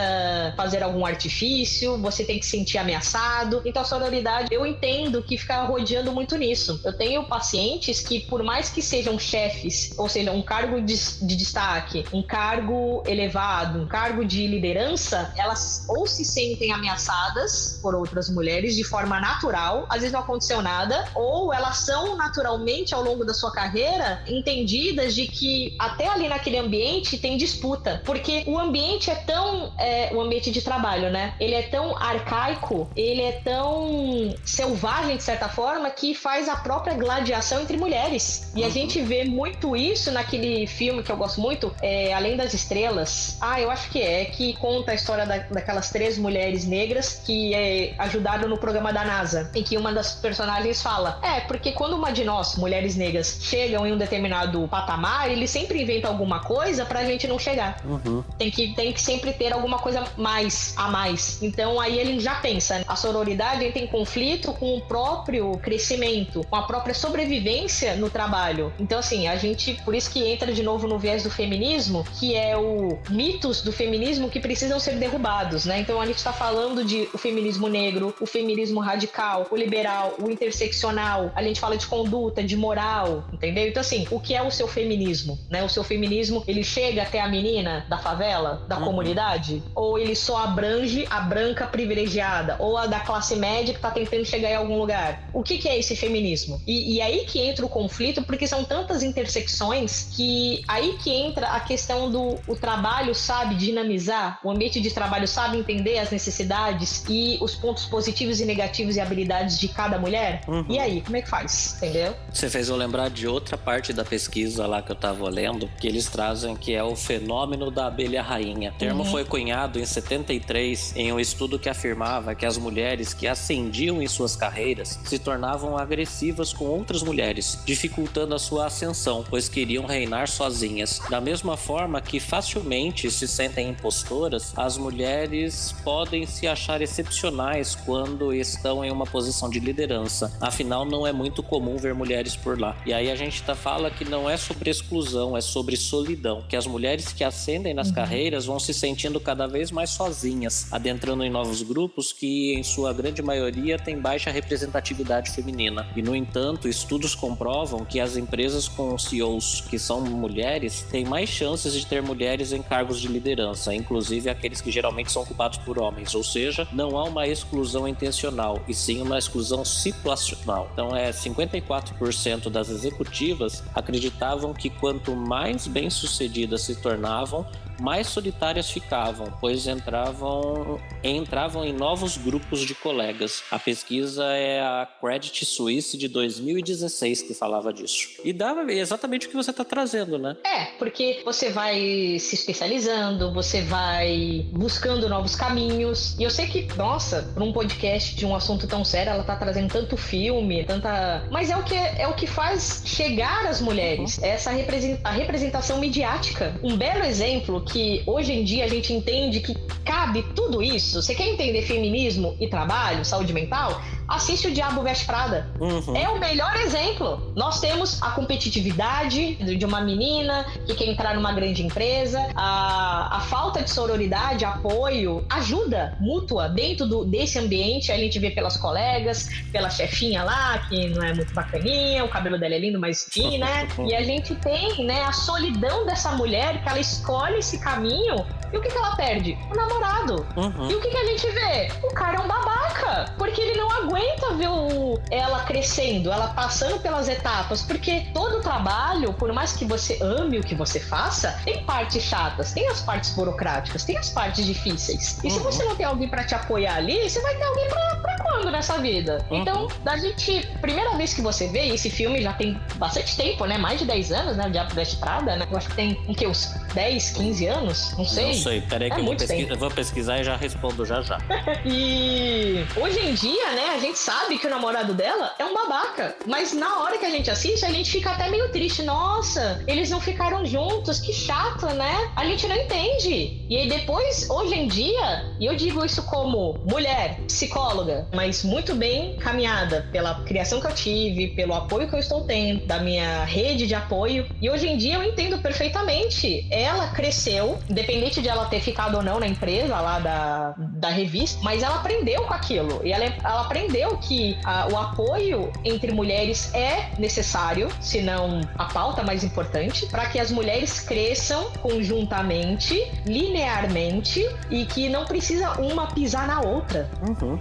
fazer algum artifício, você tem que se sentir ameaçado. Então a sororidade, eu entendo que fica rodeando muito nisso. Eu tenho pacientes que, por mais que sejam chefes, ou seja, um cargo de destaque, um cargo elevado, um cargo de liderança, elas ou se sentem ameaçadas por outras mulheres de forma natural, às vezes não aconteceu nada, ou elas são naturalmente ao longo da sua carreira entendidas de que até ali naquele ambiente tem disputa, porque o ambiente é tão o ambiente de trabalho, né? Ele é tão arcaico, ele é tão selvagem de certa forma que faz a própria gladiação entre mulheres. E a gente vê muito isso naquele filme que eu gosto muito, Além das Estrelas. Eu acho que conta a história daquelas 3 mulheres negras que ajudaram no programa da NASA, em que uma das personagens fala, porque quando uma de nós, mulheres negras, chegam em um determinado patamar, eles sempre inventam alguma coisa pra gente não chegar. Tem que sempre ter alguma coisa a mais. Então aí ele já pensa, a sororidade entra em conflito com o próprio crescimento, com a própria sobrevivência no trabalho. Então assim, por isso que entra de novo no viés do feminismo, que é o mitos do feminismo que precisam ser derrubados, né? Então a gente tá falando de o feminismo negro, o feminismo radical, o liberal, o interseccional, a gente fala de conduta, de moral, entendeu? Então assim, o que é o seu feminismo, né? O seu feminismo, ele chega até a menina da favela, da comunidade, ou ele só abrange a branca privilegiada, ou a da classe média que tá tentando chegar em algum lugar? O que é esse feminismo? E aí que entra o conflito, porque são tantas intersecções que aí que entra a questão do trabalho sabe dinamizar, o ambiente de trabalho sabe entender as necessidades e os pontos positivos e negativos e habilidades de cada mulher? E aí, como é que faz? Entendeu? Você fez eu lembrar de outra parte da pesquisa lá que eu tava lendo, que eles trazem, que é o fenômeno da abelha rainha. O termo foi cunhado em 73 em um estudo que afirmava que as mulheres que ascendiam em suas carreiras se tornavam agressivas com outras mulheres, dificultando a sua ascensão, pois queriam reinar sozinhas. Da mesma forma que facilmente se sentem impostoras, as mulheres podem se achar excepcionais quando estão em uma posição de liderança. Afinal, não é muito comum ver mulheres por lá. E aí a gente fala que não é sobre exclusão, é sobre solidão, que as mulheres que ascendem nas carreiras vão se sentindo cada vez mais sozinhas, adentrando em novos grupos que, em sua grande maioria, têm baixa representatividade feminina. E, no entanto, estudos comprovam que as empresas com CEOs que são mulheres têm mais chances de ter mulheres em cargos de liderança, inclusive aqueles que geralmente são ocupados por homens, ou seja, não há uma exclusão intencional, e sim uma exclusão situacional. Então, 54% das executivas acreditavam que quanto mais bem-sucedidas se tornavam, mais solitárias ficavam, pois entravam em novos grupos de colegas. A pesquisa é a Credit Suisse de 2016 que falava disso. E dá exatamente o que você está trazendo, né? Porque você vai se especializando, você vai buscando novos caminhos. E eu sei que, nossa, para um podcast de um assunto tão sério, ela tá trazendo tanto filme, mas é o que faz chegar às mulheres, essa a representação midiática. Um belo exemplo que hoje em dia a gente entende que cabe tudo isso. Você quer entender feminismo e trabalho, saúde mental? Assiste O Diabo Veste Prada. É o melhor exemplo. Nós temos a competitividade de uma menina que quer entrar numa grande empresa, a falta de sororidade, apoio, ajuda mútua dentro desse ambiente. A gente vê pelas colegas, pela chefinha lá, que não é muito bacaninha, o cabelo dela é lindo, mas enfim, né? E a gente tem, né, a solidão dessa mulher, que ela escolhe esse caminho. E o que ela perde? O namorado. E o que a gente vê? O cara é um babaca, porque ele não aguenta ver ela crescendo, ela passando pelas etapas, porque todo trabalho, por mais que você ame o que você faça, tem partes chatas, tem as partes burocráticas, tem as partes difíceis. E se você não tem alguém pra te apoiar ali, você vai ter alguém pra quando nessa vida? Então, primeira vez que você vê, esse filme já tem bastante tempo, né? Mais de 10 anos, né? O Diabo Veste Prada, né? Eu acho que tem, uns 10, 15 anos? Não sei. Não sei, peraí que eu vou pesquisar e já respondo já. E hoje em dia, né, a gente sabe que o namorado dela é um babaca, mas na hora que a gente assiste, a gente fica até meio triste. Nossa, eles não ficaram juntos, que chato, né? A gente não entende. E aí depois, hoje em dia, e eu digo isso como mulher, psicóloga, mas mas muito bem caminhada pela criação que eu tive, pelo apoio que eu estou tendo, da minha rede de apoio. E hoje em dia eu entendo perfeitamente. Ela cresceu, independente de ela ter ficado ou não na empresa lá da revista, mas ela aprendeu com aquilo. E ela aprendeu que o apoio entre mulheres é necessário, se não a pauta mais importante, para que as mulheres cresçam conjuntamente, linearmente, e que não precisa uma pisar na outra.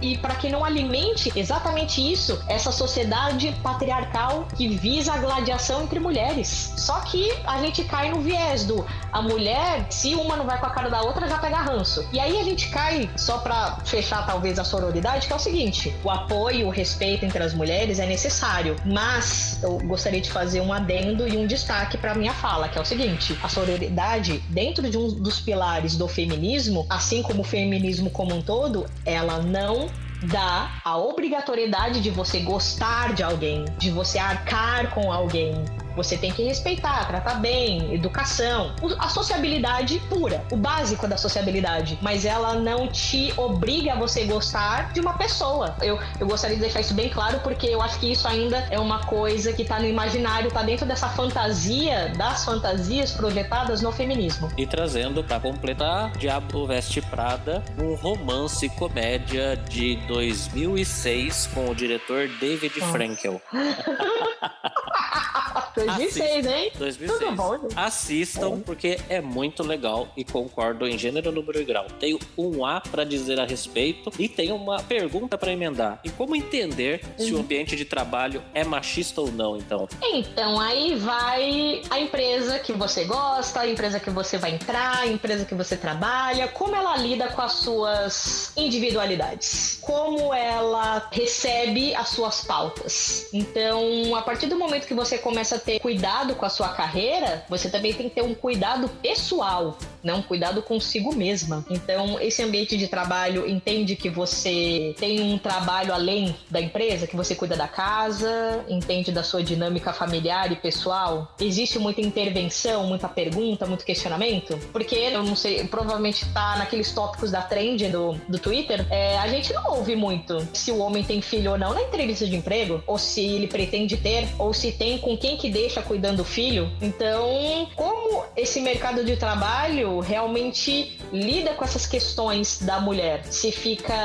E para que não alimente exatamente isso, essa sociedade patriarcal que visa a gladiação entre mulheres. Só que a gente cai no viés do a mulher, se uma não vai com a cara da outra, já pega ranço. E aí a gente cai, só para fechar talvez a sororidade, que é o seguinte: o apoio, o respeito entre as mulheres é necessário, mas eu gostaria de fazer um adendo e um destaque para minha fala, que é o seguinte: a sororidade, dentro de um dos pilares do feminismo, assim como o feminismo como um todo, ela não dá a obrigatoriedade de você gostar de alguém, de você arcar com alguém. Você tem que respeitar, tratar bem, educação, a sociabilidade pura, o básico da sociabilidade, mas ela não te obriga a você gostar de uma pessoa. Eu gostaria de deixar isso bem claro, porque eu acho que isso ainda é uma coisa que tá no imaginário, tá dentro dessa fantasia, das fantasias projetadas no feminismo. E trazendo para completar, Diabo Veste Prada, um romance comédia de 2006 com o diretor David Frankel. 2006, hein? 2006. Tudo bom, gente? Assistam, porque é muito legal e concordo em gênero, número e grau. Tenho um A para dizer a respeito e tenho uma pergunta para emendar. E como entender se o ambiente de trabalho é machista ou não, então? Então, aí vai a empresa que você gosta, a empresa que você vai entrar, a empresa que você trabalha, como ela lida com as suas individualidades, como ela recebe as suas pautas. Então, a partir do momento que você começa a ter cuidado com a sua carreira, você também tem que ter um cuidado pessoal, né? Um cuidado consigo mesma. Então, esse ambiente de trabalho entende que você tem um trabalho além da empresa, que você cuida da casa, entende da sua dinâmica familiar e pessoal. Existe muita intervenção, muita pergunta, muito questionamento, porque, eu não sei, provavelmente tá naqueles tópicos da trend do Twitter, a gente não ouve muito se o homem tem filho ou não na entrevista de emprego, ou se ele pretende ter, ou se tem com quem que deixa cuidando do filho. Então, como esse mercado de trabalho realmente lida com essas questões da mulher? Se fica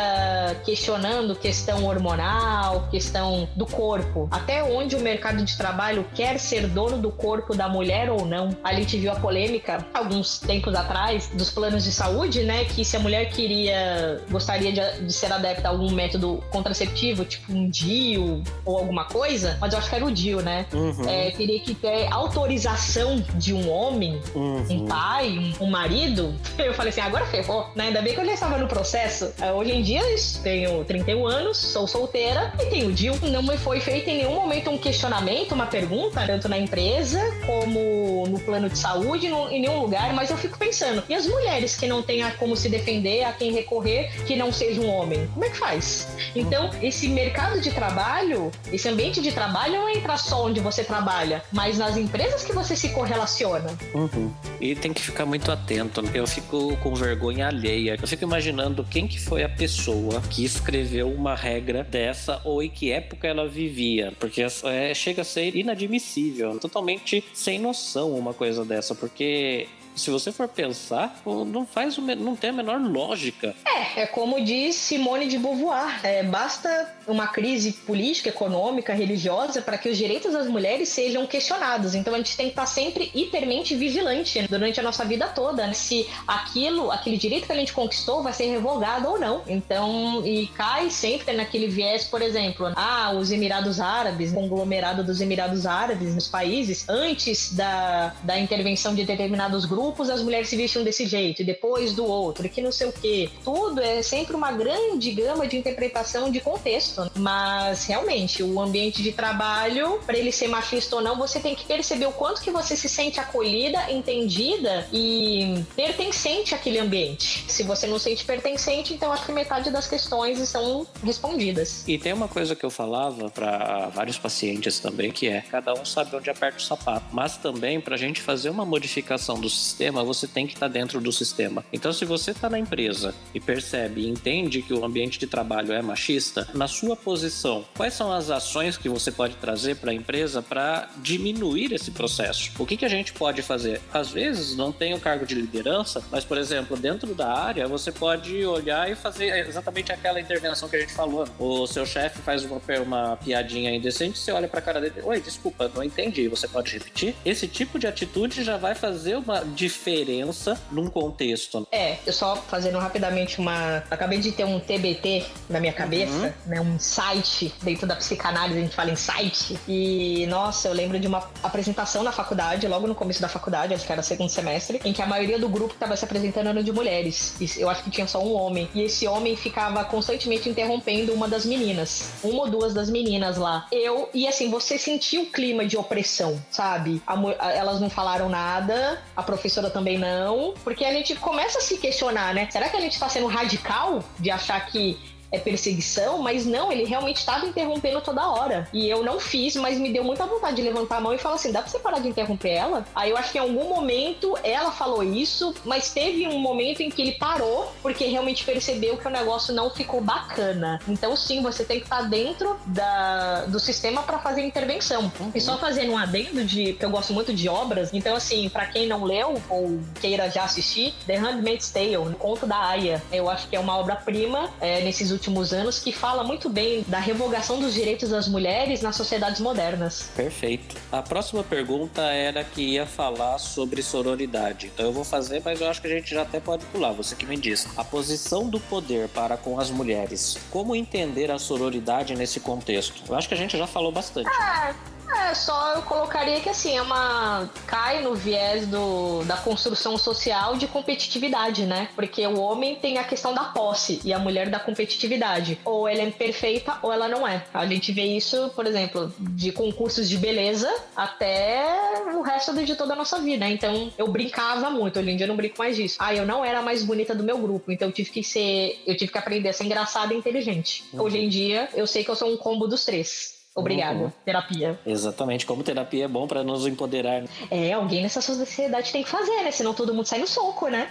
questionando questão hormonal, questão do corpo, até onde o mercado de trabalho quer ser dono do corpo da mulher ou não? A gente viu a polêmica alguns tempos atrás dos planos de saúde, né, que se a mulher gostaria de ser adepta a algum método contraceptivo, tipo um DIU ou alguma coisa, mas eu acho que era o DIU, né? Teria que ter autorização de um homem, um pai, um marido. Eu falei assim, agora ferrou, né? Ainda bem que eu já estava no processo. Hoje em dia, tenho 31 anos, sou solteira e tenho DIU. Não me foi feito em nenhum momento um questionamento, uma pergunta, tanto na empresa como no plano de saúde, em nenhum lugar, mas eu fico pensando, e as mulheres que não têm como se defender, a quem recorrer, que não seja um homem? Como é que faz? Então, esse mercado de trabalho, esse ambiente de trabalho não entra só onde você trabalha, mas nas empresas que você se correlaciona. E tem que ficar muito atento. Eu fico com vergonha alheia. Eu fico imaginando quem que foi a pessoa que escreveu uma regra dessa ou em que época ela vivia. Porque chega a ser inadmissível, totalmente sem noção uma coisa dessa, porque se você for pensar, não tem a menor lógica. É como diz Simone de Beauvoir, basta uma crise política, econômica, religiosa para que os direitos das mulheres sejam questionados. Então a gente tem que estar sempre hipermente vigilante, né, durante a nossa vida toda, né, se aquele direito que a gente conquistou vai ser revogado ou não. Então, e cai sempre naquele viés, por exemplo, os Emirados Árabes, o conglomerado dos Emirados Árabes nos países, antes da intervenção de determinados grupos, as mulheres se vestiam desse jeito, e depois do outro, e que não sei o quê. Tudo é sempre uma grande gama de interpretação de contexto. Mas, realmente, o ambiente de trabalho, para ele ser machista ou não, você tem que perceber o quanto que você se sente acolhida, entendida e pertencente àquele ambiente. Se você não se sente pertencente, então acho que metade das questões estão respondidas. E tem uma coisa que eu falava para vários pacientes também, que cada um sabe onde aperta o sapato. Mas também, pra gente fazer uma modificação do sistema, você tem que estar dentro do sistema. Então, se você está na empresa e percebe e entende que o ambiente de trabalho é machista, na sua posição, quais são as ações que você pode trazer para a empresa para diminuir esse processo? O que a gente pode fazer? Às vezes, não tem o cargo de liderança, mas, por exemplo, dentro da área, você pode olhar e fazer exatamente aquela intervenção que a gente falou. O seu chefe faz uma piadinha indecente, você olha para a cara dele, oi, desculpa, não entendi, você pode repetir? Esse tipo de atitude já vai fazer uma diferença num contexto. Eu só fazendo rapidamente acabei de ter um TBT na minha cabeça, né? Um insight dentro da psicanálise, a gente fala insight. E, nossa, eu lembro de uma apresentação na faculdade, logo no começo da faculdade, acho que era segundo semestre, em que a maioria do grupo que estava se apresentando era de mulheres. E eu acho que tinha só um homem. E esse homem ficava constantemente interrompendo uma das meninas. Uma ou duas das meninas lá. E assim, você sentiu o clima de opressão, sabe? Elas não falaram nada, a professora também não, porque a gente começa a se questionar, né? Será que a gente tá sendo radical de achar que é perseguição? Mas não, ele realmente estava interrompendo toda hora. E eu não fiz, mas me deu muita vontade de levantar a mão e falar assim, dá pra você parar de interromper ela? Aí eu acho que em algum momento ela falou isso, mas teve um momento em que ele parou, porque realmente percebeu que o negócio não ficou bacana. Então sim, você tem que estar dentro do sistema para fazer intervenção. E só fazendo um adendo porque eu gosto muito de obras, então assim, para quem não leu ou queira já assistir, The Handmaid's Tale, o conto da Aya, eu acho que é uma obra-prima nesses últimos anos, que fala muito bem da revogação dos direitos das mulheres nas sociedades modernas. Perfeito. A próxima pergunta era que ia falar sobre sororidade. Então eu vou fazer, mas eu acho que a gente já até pode pular, você que me diz. A posição do poder para com as mulheres. Como entender a sororidade nesse contexto? Eu acho que a gente já falou bastante. Só eu colocaria que assim, cai no viés da construção social de competitividade, né? Porque o homem tem a questão da posse e a mulher da competitividade. Ou ela é perfeita ou ela não é. A gente vê isso, por exemplo, de concursos de beleza até o resto de toda a nossa vida. Então, eu brincava muito. Hoje em dia eu não brinco mais disso. Eu não era a mais bonita do meu grupo, então eu tive que aprender a ser engraçada e inteligente. Hoje em dia, eu sei que eu sou um combo dos três. Obrigado, terapia. Exatamente, como terapia é bom pra nos empoderar. Alguém nessa sociedade tem que fazer, né? Senão todo mundo sai no soco, né?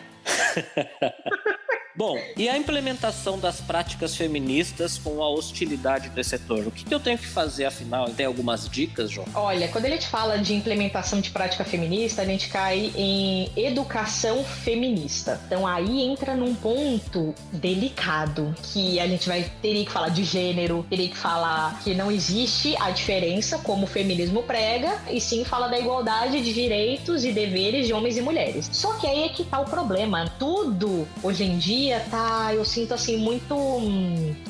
Bom, e a implementação das práticas feministas com a hostilidade desse setor? O que eu tenho que fazer, afinal? Tem algumas dicas, João? Olha, quando a gente fala de implementação de prática feminista, a gente cai em educação feminista. Então aí entra num ponto delicado, que a gente teria que falar de gênero, teria que falar que não existe a diferença, como o feminismo prega, e sim fala da igualdade de direitos e deveres de homens e mulheres. Só que aí é que tá o problema. Tudo, hoje em dia, eu sinto assim, muito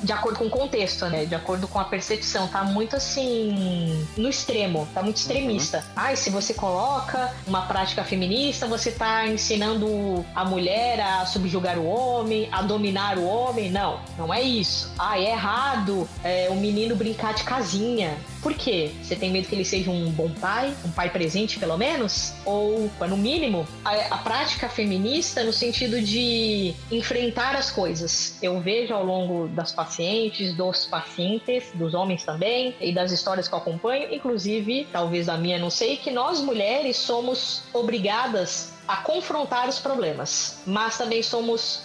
de acordo com o contexto, né? De acordo com a percepção, tá muito assim, no extremo, tá muito extremista. Se você coloca uma prática feminista, você tá ensinando a mulher a subjugar o homem, a dominar o homem. Não é isso. É errado o menino brincar de casinha. Por quê? Você tem medo que ele seja um bom pai? Um pai presente, pelo menos? Ou, no mínimo, a prática feminista no sentido de enfrentar as coisas. Eu vejo ao longo das pacientes, dos pacientes, dos homens também, e das histórias que eu acompanho, inclusive, talvez a minha, não sei, que nós mulheres somos obrigadas a confrontar os problemas, mas também somos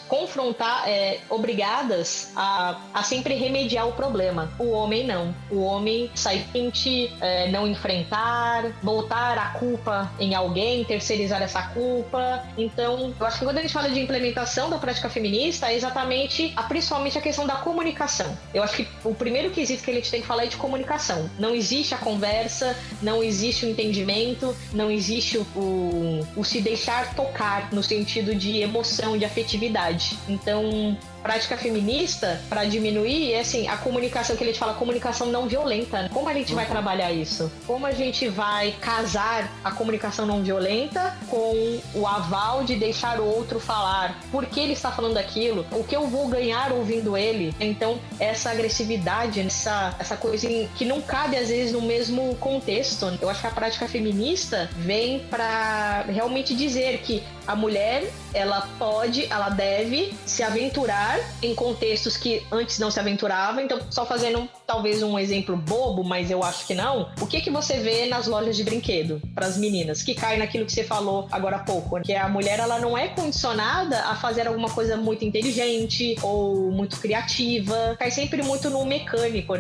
obrigadas a sempre remediar o problema. O homem não. O homem sai quente, não enfrentar, botar a culpa em alguém, terceirizar essa culpa. Então, eu acho que quando a gente fala de implementação da prática feminista, é exatamente, principalmente a questão da comunicação. Eu acho que o primeiro quesito que a gente tem que falar é de comunicação. Não existe a conversa, não existe o entendimento, não existe o se deixar tocar no sentido de emoção, de afetividade. Então, prática feminista, para diminuir, assim, a comunicação que a gente fala, comunicação não violenta. Como a gente vai trabalhar isso? Como a gente vai casar a comunicação não violenta com o aval de deixar o outro falar? Por que ele está falando aquilo? O que eu vou ganhar ouvindo ele? Então, essa agressividade, essa coisa que não cabe, às vezes, no mesmo contexto. Eu acho que a prática feminista vem para realmente dizer que a mulher, ela deve se aventurar em contextos que antes não se aventurava. Então, só fazendo talvez um exemplo bobo, mas eu acho que não. O que você vê nas lojas de brinquedo para as meninas? Que cai naquilo que você falou agora há pouco, que a mulher ela não é condicionada a fazer alguma coisa muito inteligente ou muito criativa. Cai sempre muito no mecânico,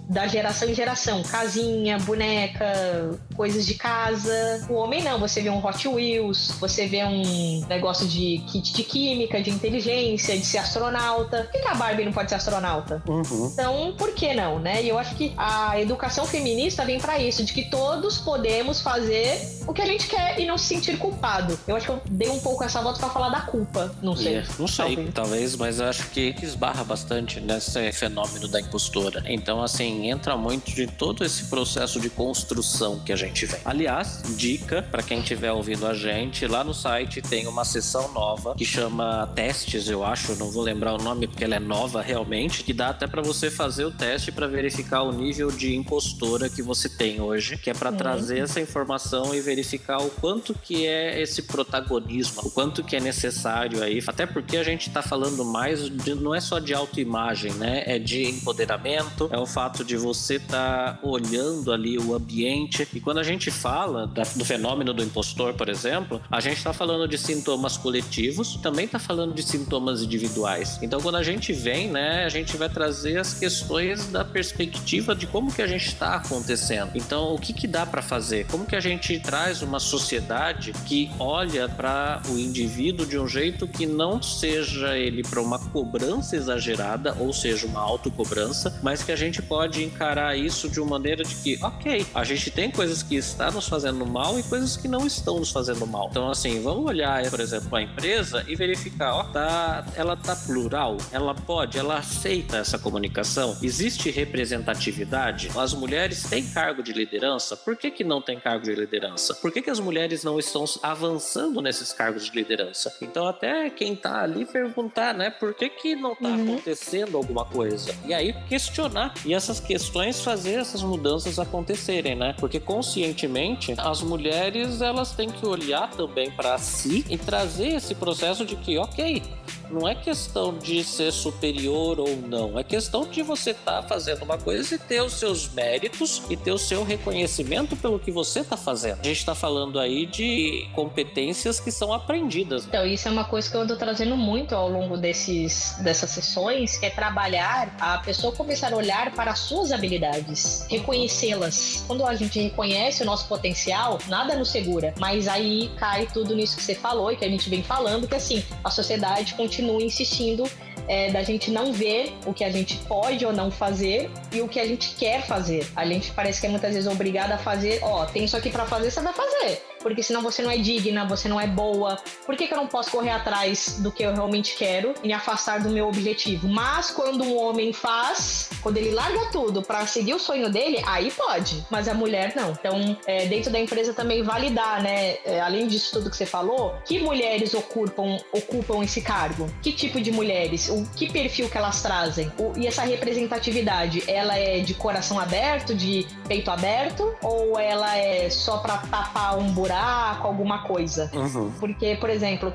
da geração em geração. Casinha, boneca, coisas de casa. O homem não. Você vê um Hot Wheels, você vê um negócio de kit de química, de inteligência, de ser astronauta. Por que a Barbie não pode ser astronauta? Então, por que não, né? E eu acho que a educação feminista vem pra isso, de que todos podemos fazer o que a gente quer e não se sentir culpado. Eu acho que eu dei um pouco essa volta pra falar da culpa, não sei. Não sei, talvez, mas eu acho que esbarra bastante nesse fenômeno da impostora. Então, assim, entra muito de todo esse processo de construção que a gente vem. Aliás, dica pra quem estiver ouvindo a gente, lá no site tem uma seção nova que chama Testes, eu acho, não vou lembrar o nome porque ela é nova realmente, que dá até pra você fazer o teste pra verificar o nível de impostora que você tem hoje, que é pra trazer essa informação e verificar o quanto que é esse protagonismo, o quanto que é necessário aí, até porque a gente tá falando mais não é só de autoimagem, né? É de empoderamento, é o fato de você tá olhando ali o ambiente, e quando a gente fala do fenômeno do impostor, por exemplo, a gente tá falando de sintomas coletivos, também tá falando de sintomas individuais. Então, quando a gente vem, né, a gente vai trazer as questões da perspectiva de como que a gente está acontecendo. Então, o que dá para fazer? Como que a gente traz uma sociedade que olha para o indivíduo de um jeito que não seja ele para uma cobrança exagerada, ou seja, uma autocobrança, mas que a gente pode encarar isso de uma maneira de que, ok, a gente tem coisas que estão nos fazendo mal e coisas que não estão nos fazendo mal. Então, assim, vamos olhar, por exemplo, a empresa e verificar, ela tá plural, ela aceita essa comunicação, existe representatividade, as mulheres têm cargo de liderança, por que não tem cargo de liderança? Por que as mulheres não estão avançando nesses cargos de liderança? Então até quem tá ali perguntar, né, por que não tá acontecendo alguma coisa? E aí questionar, e essas questões fazer essas mudanças acontecerem, né? Porque conscientemente as mulheres elas têm que olhar também para si e trazer esse processo de que, ok, não é questão de ser superior ou não, é questão de você estar fazendo uma coisa e ter os seus méritos e ter o seu reconhecimento pelo que você está fazendo. A gente está falando aí de competências que são aprendidas. Então, isso é uma coisa que eu ando trazendo muito ao longo dessas sessões, que é trabalhar a pessoa começar a olhar para as suas habilidades, reconhecê-las. Quando a gente reconhece o nosso potencial, nada nos segura, mas aí cai tudo nisso que você falou e que a gente vem falando, que assim, a sociedade continua insistindo da gente não ver o que a gente pode ou não fazer e o que a gente quer fazer. A gente parece que é muitas vezes obrigada a fazer, tem isso aqui pra fazer, você vai fazer. Porque senão você não é digna, você não é boa. Por que eu não posso correr atrás do que eu realmente quero e me afastar do meu objetivo? Mas quando um homem faz, quando ele larga tudo pra seguir o sonho dele, aí pode. Mas a mulher não. Então, dentro da empresa também validar, né? Além disso tudo que você falou, que mulheres ocupam esse cargo? Que tipo de mulheres? Que perfil que elas trazem? E essa representatividade, ela é de coração aberto, de peito aberto? Ou ela é só pra tapar um buraco, alguma coisa? Porque, por exemplo,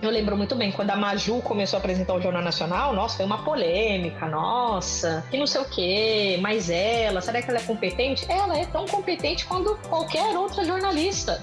eu lembro muito bem, quando a Maju começou a apresentar o Jornal Nacional, nossa, foi uma polêmica, nossa, que não sei o quê, mas será que ela é competente? Ela é tão competente quanto qualquer outra jornalista.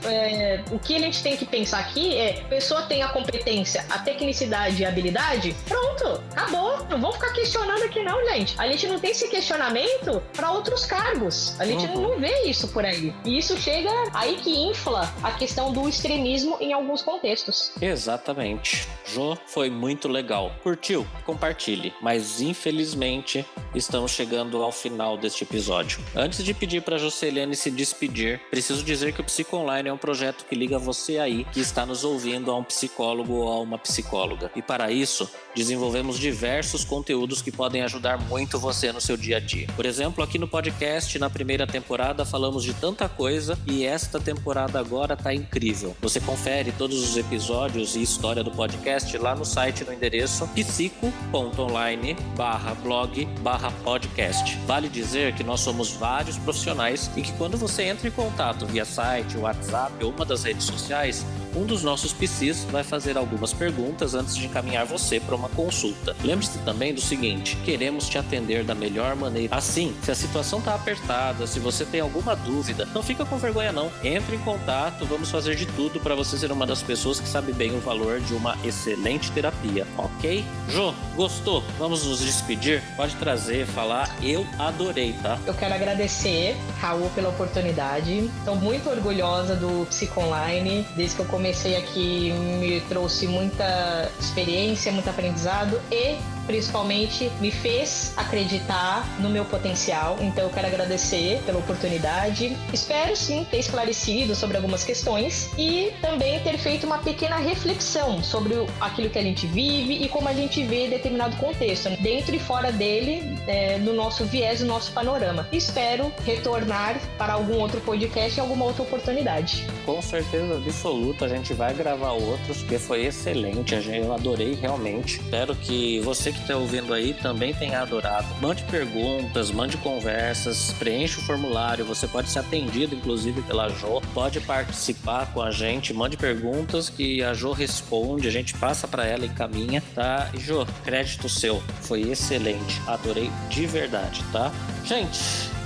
O que a gente tem que pensar aqui a pessoa tem a competência, a tecnicidade e a habilidade, pronto, acabou. Não vamos ficar questionando aqui não, gente. A gente não tem esse questionamento para outros cargos. A gente não vê isso por aí. E isso chega aí que infla a questão do extremismo em alguns contextos. Exatamente. Jô, foi muito legal. Curtiu? Compartilhe. Mas infelizmente estamos chegando ao final deste episódio. Antes de pedir para Joceliane se despedir, preciso dizer que o Psico Online é um projeto que liga você aí que está nos ouvindo a um psicólogo ou a uma psicóloga. E para isso, desenvolvemos diversos conteúdos que podem ajudar muito você no seu dia a dia. Por exemplo, aqui no podcast, na primeira temporada, falamos de tanta coisa e esta temporada agora tá incrível. Você confere todos os episódios e história do podcast lá no site no endereço psico.online/blog/podcast. Vale dizer que nós somos vários profissionais e que quando você entra em contato via site, WhatsApp ou uma das redes sociais, um dos nossos PCs vai fazer algumas perguntas antes de encaminhar você para uma consulta. Lembre-se também do seguinte: queremos te atender da melhor maneira. Assim, se a situação está apertada, se você tem alguma dúvida, não fica com vergonha não. Entre em contato, vamos fazer de tudo para você ser uma das pessoas que sabe bem o valor de uma excelente terapia, ok? Jô, gostou? Vamos nos despedir? Pode trazer, falar. Eu adorei, tá? Eu quero agradecer, Raul, pela oportunidade. Estou muito orgulhosa do Psico Online. Desde que eu comecei aqui, me trouxe muita experiência, muito aprendizado e principalmente me fez acreditar no meu potencial. Então eu quero agradecer pela oportunidade. Espero sim ter esclarecido sobre algumas questões e também ter feito uma pequena reflexão sobre aquilo que a gente vive e como a gente vê determinado contexto, dentro e fora dele, no nosso viés, no nosso panorama. Espero retornar para algum outro podcast em alguma outra oportunidade. Com certeza absoluta, a gente vai gravar outros, porque foi excelente, eu adorei realmente. Espero que você que está ouvindo aí também tenha adorado. Mande perguntas, mande conversas, preencha o formulário, você pode ser atendido inclusive pela Jô, pode participar com a gente, mande perguntas que a Jô responde, a gente passa para ela e encaminha, tá? E Jô, crédito seu, foi excelente, adorei de verdade, tá? Gente,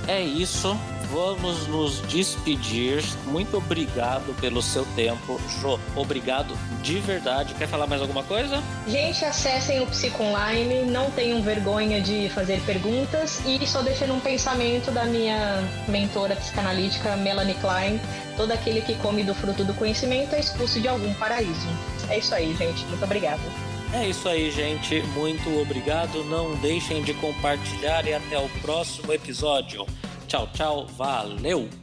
é isso. Vamos nos despedir. Muito obrigado pelo seu tempo. Jô, obrigado de verdade. Quer falar mais alguma coisa? Gente, acessem o Psico Online, não tenham vergonha de fazer perguntas e só deixando um pensamento da minha mentora psicanalítica, Melanie Klein: todo aquele que come do fruto do conhecimento é expulso de algum paraíso. É isso aí, gente. Muito obrigada. É isso aí, gente. Muito obrigado. Não deixem de compartilhar e até o próximo episódio. Tchau, tchau. Valeu!